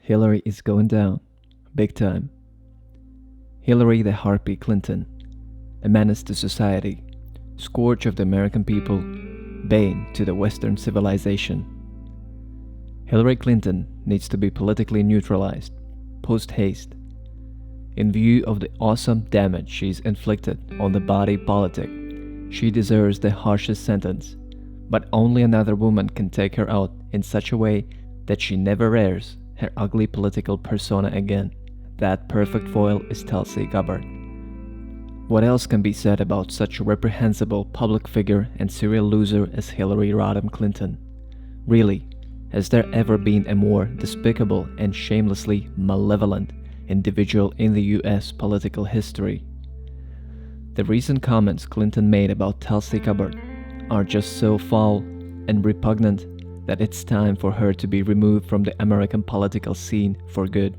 Hillary is going down. Big time. Hillary the Harpy Clinton, a menace to society, scourge of the American people, bane to the Western civilization. Hillary Clinton needs to be politically neutralized, post haste. In view of the awesome damage she's inflicted on the body politic, she deserves the harshest sentence, but only another woman can take her out in such a way that she never rears her ugly political persona again. That perfect foil is Tulsi Gabbard. What else can be said about such a reprehensible public figure and serial loser as Hillary Rodham Clinton? Really, has there ever been a more despicable and shamelessly malevolent individual in the US political history? The recent comments Clinton made about Tulsi Gabbard are just so foul and repugnant that it's time for her to be removed from the American political scene for good.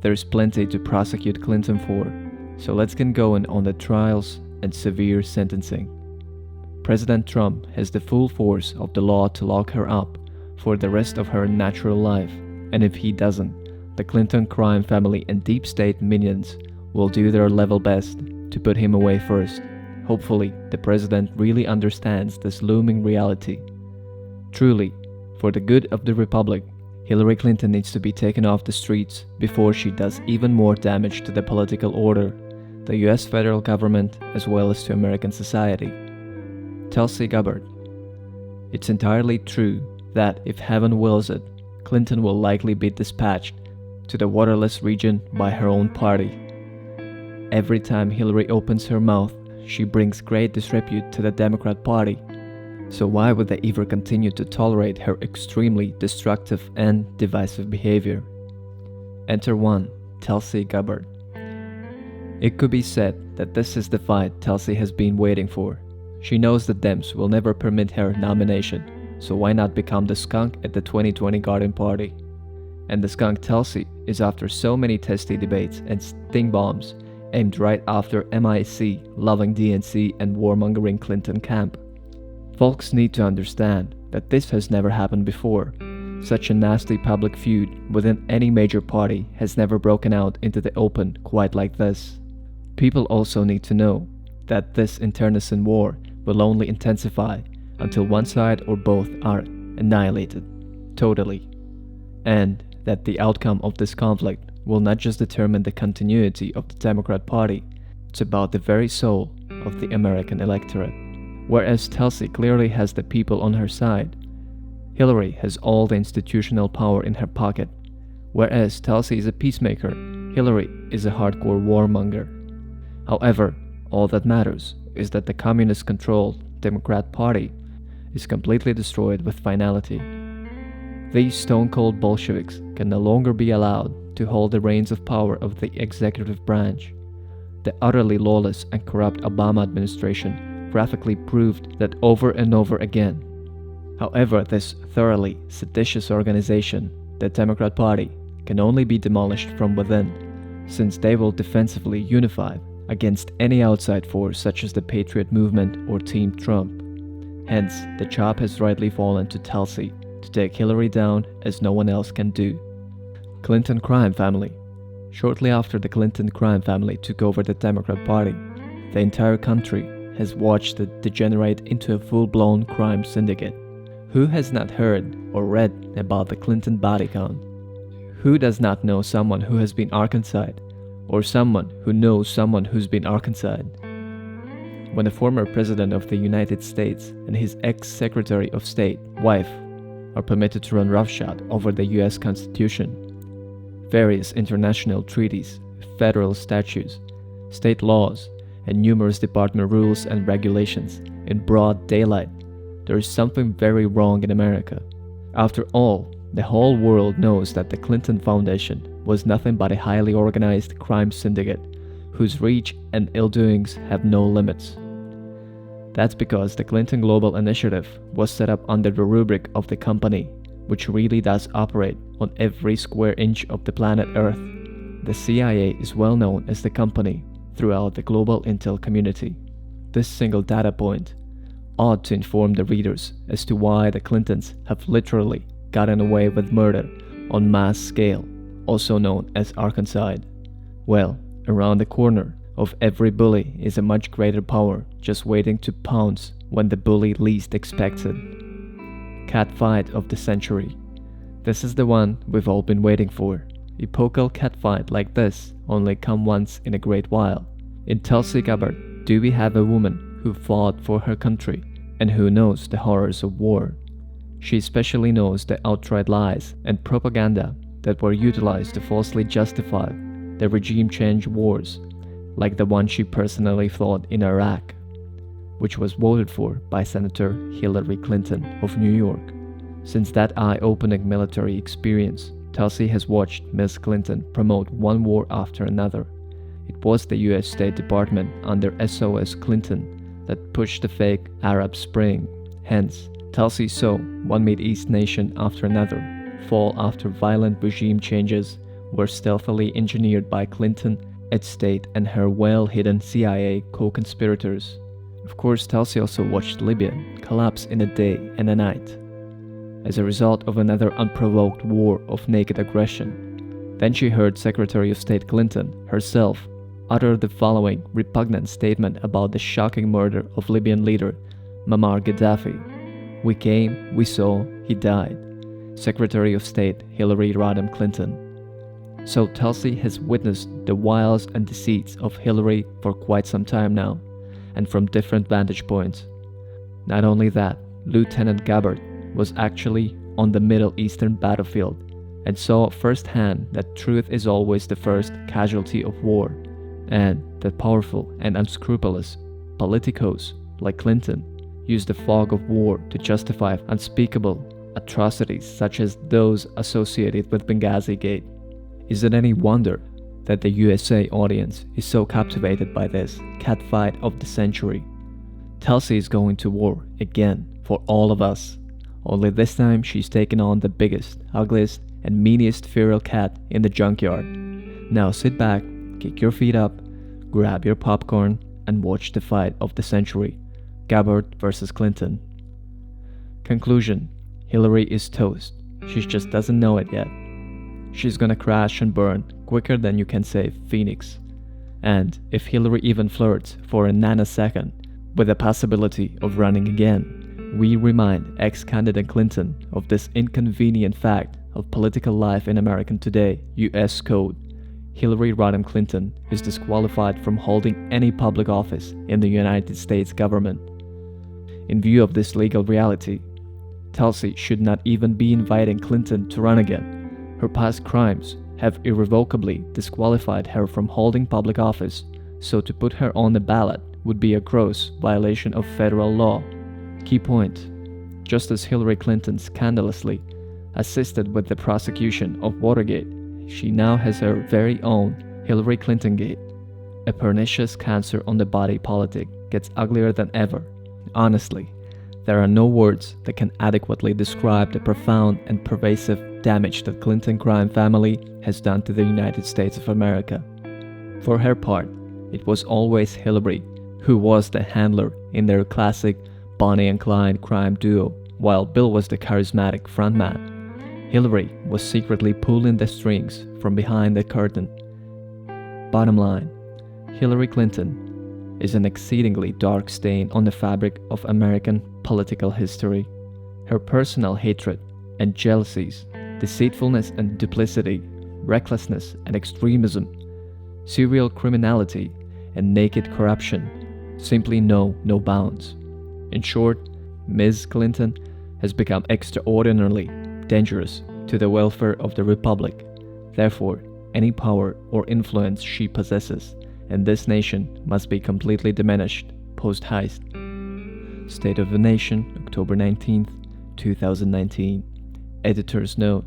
There's plenty to prosecute Clinton for, so let's get going on the trials and severe sentencing. President Trump has the full force of the law to lock her up for the rest of her natural life, and if he doesn't, the Clinton crime family and deep state minions will do their level best to put him away first. Hopefully, the president really understands this looming reality. Truly, for the good of the Republic, Hillary Clinton needs to be taken off the streets before she does even more damage to the political order, the US federal government, as well as to American society. Tulsi Gabbard. It's entirely true that if heaven wills it, Clinton will likely be dispatched to the waterless region by her own party. Every time Hillary opens her mouth, she brings great disrepute to the Democrat Party. So why would they ever continue to tolerate her extremely destructive and divisive behavior? Enter one, Tulsi Gabbard. It could be said that this is the fight Tulsi has been waiting for. She knows the Dems will never permit her nomination, so why not become the skunk at the 2020 Garden Party? And the skunk Tulsi is after so many testy debates and sting bombs aimed right after MIC, loving DNC and warmongering Clinton camp. Folks need to understand that this has never happened before. Such a nasty public feud within any major party has never broken out into the open quite like this. People also need to know that this internecine war will only intensify until one side or both are annihilated, totally. And that the outcome of this conflict will not just determine the continuity of the Democrat Party, it's about the very soul of the American electorate. Whereas Tulsi clearly has the people on her side, Hillary has all the institutional power in her pocket. Whereas Tulsi is a peacemaker, Hillary is a hardcore warmonger. However, all that matters is that the communist-controlled Democrat Party is completely destroyed with finality. These stone-cold Bolsheviks can no longer be allowed to hold the reins of power of the executive branch. The utterly lawless and corrupt Obama administration graphically proved that over and over again. However, this thoroughly seditious organization, the Democrat Party, can only be demolished from within, since they will defensively unify against any outside force such as the Patriot Movement or Team Trump. Hence, the job has rightly fallen to Tulsi to take Hillary down as no one else can do. Clinton crime family. Shortly after the Clinton crime family took over the Democrat Party, the entire country has watched it degenerate into a full-blown crime syndicate. Who has not heard or read about the Clinton body count? Who does not know someone who has been Arkansased, or someone who knows someone who's been Arkansased? When the former President of the United States and his ex-Secretary of State, wife, are permitted to run roughshod over the US Constitution, various international treaties, federal statutes, state laws, and numerous department rules and regulations in broad daylight, there is something very wrong in America. After all, the whole world knows that the Clinton Foundation was nothing but a highly organized crime syndicate whose reach and ill-doings have no limits. That's because the Clinton Global Initiative was set up under the rubric of the company, which really does operate on every square inch of the planet Earth. The CIA is well known as the company throughout the global intel community. This single data point ought to inform the readers as to why the Clintons have literally gotten away with murder on mass scale also known as Arkanside. Well, around the corner of every bully is a much greater power just waiting to pounce when the bully least expects it. Catfight of the century. This is the one we've all been waiting for. Epochal catfight like this only come once in a great while. In Tulsi Gabbard, do we have a woman who fought for her country and who knows the horrors of war. She especially knows the outright lies and propaganda that were utilized to falsely justify the regime change wars, like the one she personally fought in Iraq, which was voted for by Senator Hillary Clinton of New York. Since that eye-opening military experience, Tulsi has watched Ms. Clinton promote one war after another. It was the US State Department under SOS Clinton that pushed the fake Arab Spring. Hence, Tulsi saw one Mideast nation after another fall after violent regime changes were stealthily engineered by Clinton, its state, and her well-hidden CIA co-conspirators. Of course, Tulsi also watched Libya collapse in a day and a night as a result of another unprovoked war of naked aggression. Then she heard Secretary of State Clinton herself utter the following repugnant statement about the shocking murder of Libyan leader Muammar Gaddafi. "We came, we saw, he died." Secretary of State Hillary Rodham Clinton. So Tulsi has witnessed the wiles and deceits of Hillary for quite some time now, and from different vantage points. Not only that, Lieutenant Gabbard was actually on the Middle Eastern battlefield and saw firsthand that truth is always the first casualty of war, and that powerful and unscrupulous politicos like Clinton use the fog of war to justify unspeakable atrocities such as those associated with Benghazi Gate. Is it any wonder that the USA audience is so captivated by this catfight of the century? Tulsi is going to war again for all of us. Only this time she's taken on the biggest, ugliest, and meanest feral cat in the junkyard. Now sit back, kick your feet up, grab your popcorn, and watch the fight of the century, Gabbard versus Clinton. Conclusion: Hillary is toast. She just doesn't know it yet. She's gonna crash and burn quicker than you can say Phoenix. And if Hillary even flirts for a nanosecond with the possibility of running again, we remind ex-candidate Clinton of this inconvenient fact of political life in America today. US Code. Hillary Rodham Clinton is disqualified from holding any public office in the United States government. In view of this legal reality, Tulsi should not even be inviting Clinton to run again. Her past crimes have irrevocably disqualified her from holding public office, so to put her on the ballot would be a gross violation of federal law. Key point: just as Hillary Clinton scandalously assisted with the prosecution of Watergate, she now has her very own Hillary Clinton Gate. A pernicious cancer on the body politic gets uglier than ever. Honestly, there are no words that can adequately describe the profound and pervasive damage that Clinton crime family has done to the United States of America. For her part, it was always Hillary who was the handler in their classic Bonnie and Clyde crime duo, while Bill was the charismatic frontman. Hillary was secretly pulling the strings from behind the curtain. Bottom line, Hillary Clinton is an exceedingly dark stain on the fabric of American political history. Her personal hatred and jealousies, deceitfulness and duplicity, recklessness and extremism, serial criminality and naked corruption simply know no bounds. In short, Ms. Clinton has become extraordinarily dangerous to the welfare of the Republic. Therefore, any power or influence she possesses in this nation must be completely diminished post-heist. State of the Nation, October 19th, 2019. Editor's note: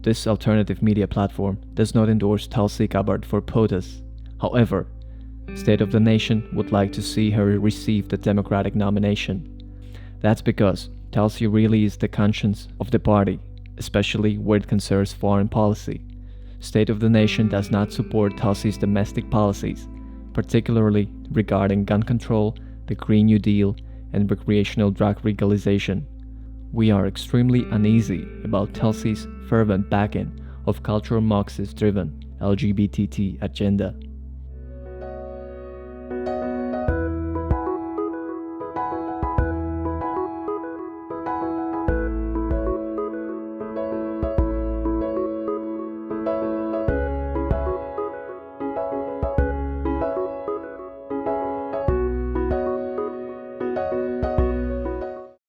this alternative media platform does not endorse Tulsi Gabbard for POTUS. However, State of the Nation would like to see her receive the Democratic nomination. That's because Tulsi really is the conscience of the party, especially where it concerns foreign policy. State of the Nation does not support Tulsi's domestic policies, particularly regarding gun control, the Green New Deal, and recreational drug legalization. We are extremely uneasy about Tulsi's fervent backing of cultural Marxist driven LGBT agenda.